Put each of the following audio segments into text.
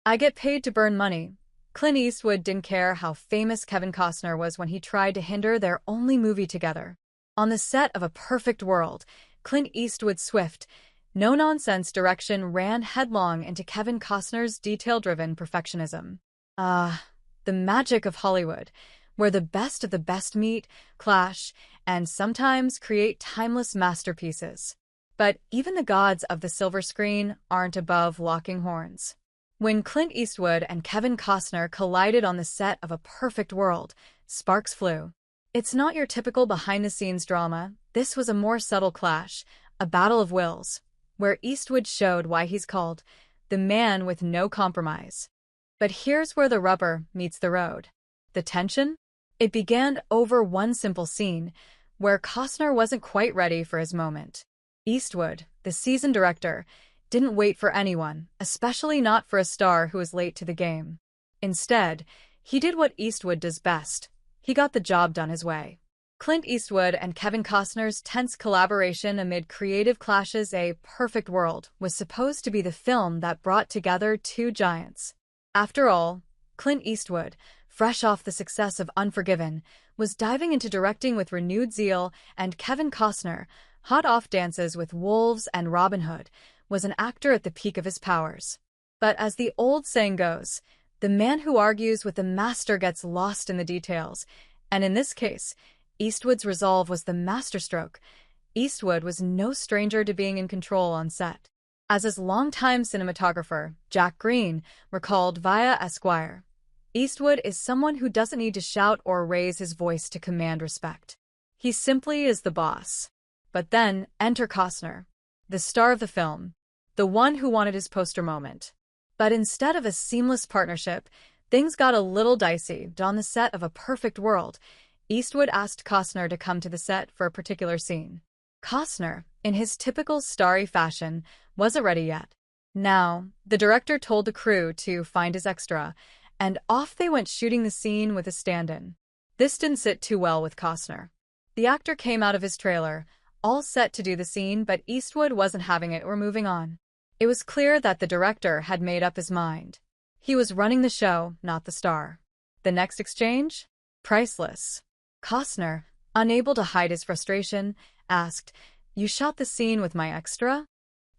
I get paid to burn money. Clint Eastwood didn't care how famous Kevin Costner was when he tried to hinder their only movie together. On the set of A Perfect World, Clint Eastwood's swift, no-nonsense direction ran headlong into Kevin Costner's detail-driven perfectionism. The magic of Hollywood, where the best of the best meet, clash, and sometimes create timeless masterpieces. But even the gods of the silver screen aren't above locking horns. When Clint Eastwood and Kevin Costner collided on the set of A Perfect World, sparks flew. It's not your typical behind-the-scenes drama. This was a more subtle clash, a battle of wills, where Eastwood showed why he's called the man with no compromise. But here's where the rubber meets the road. The tension? It began over one simple scene, where Costner wasn't quite ready for his moment. Eastwood, the seasoned director, didn't wait for anyone, especially not for a star who was late to the game. Instead, he did what Eastwood does best. He got the job done his way. Clint Eastwood and Kevin Costner's tense collaboration amid creative clashes. A Perfect World was supposed to be the film that brought together two giants. After all, Clint Eastwood, fresh off the success of Unforgiven, was diving into directing with renewed zeal, and Kevin Costner, hot off dances with Wolves and Robin Hood, was an actor at the peak of his powers. But as the old saying goes, the man who argues with the master gets lost in the details, and in this case, Eastwood's resolve was the masterstroke. Eastwood was no stranger to being in control on set. As his longtime cinematographer, Jack Green, recalled via Esquire, Eastwood is someone who doesn't need to shout or raise his voice to command respect. He simply is the boss. But then, enter Costner, the star of the film, the one who wanted his poster moment. But instead of a seamless partnership, things got a little dicey. On the set of A Perfect World, Eastwood asked Costner to come to the set for a particular scene. Costner, in his typical starry fashion, wasn't ready yet. Now, the director told the crew to find his extra, and off they went shooting the scene with a stand-in. This didn't sit too well with Costner. The actor came out of his trailer, all set to do the scene, but Eastwood wasn't having it or moving on. It was clear that the director had made up his mind. He was running the show, not the star. The next exchange? Priceless. Costner, unable to hide his frustration, asked, "You shot the scene with my extra?"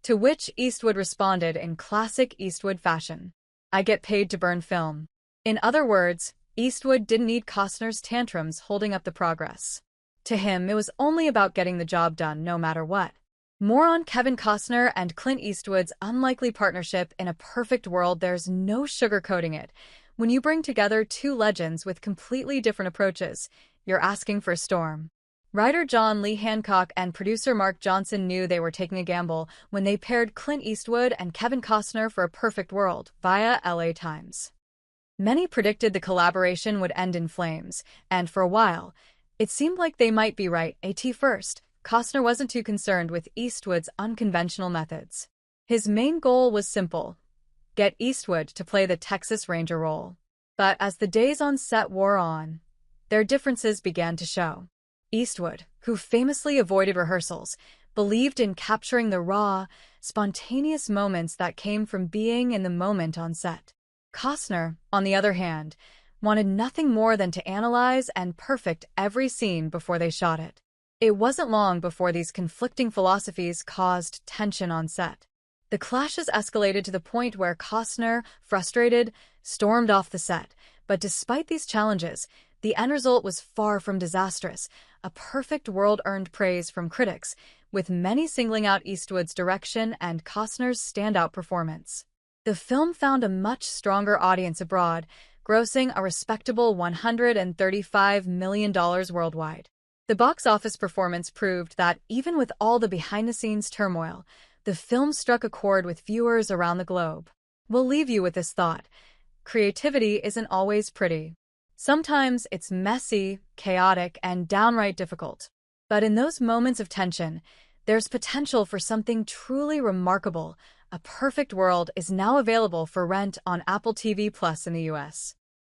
To which Eastwood responded in classic Eastwood fashion, "I get paid to burn film." In other words, Eastwood didn't need Costner's tantrums holding up the progress. To him, it was only about getting the job done no matter what. More on Kevin Costner and Clint Eastwood's unlikely partnership in A Perfect World. There's no sugarcoating it. When you bring together two legends with completely different approaches, you're asking for a storm. Writer John Lee Hancock and producer Mark Johnson knew they were taking a gamble when they paired Clint Eastwood and Kevin Costner for A Perfect World via LA Times. Many predicted the collaboration would end in flames, and for a while, it seemed like they might be right. At first, Costner wasn't too concerned with Eastwood's unconventional methods. His main goal was simple: get Eastwood to play the Texas Ranger role. But as the days on set wore on, their differences began to show. Eastwood, who famously avoided rehearsals, believed in capturing the raw, spontaneous moments that came from being in the moment on set. Costner, on the other hand, wanted nothing more than to analyze and perfect every scene before they shot it. It wasn't long before these conflicting philosophies caused tension on set. The clashes escalated to the point where Costner, frustrated, stormed off the set. But despite these challenges, the end result was far from disastrous. A Perfect World earned praise from critics, with many singling out Eastwood's direction and Costner's standout performance. The film found a much stronger audience abroad, grossing a respectable $135 million worldwide. The box office performance proved that, even with all the behind-the-scenes turmoil, the film struck a chord with viewers around the globe. We'll leave you with this thought: creativity isn't always pretty. Sometimes it's messy, chaotic, and downright difficult. But in those moments of tension, there's potential for something truly remarkable. A Perfect World is now available for rent on Apple TV Plus in the US.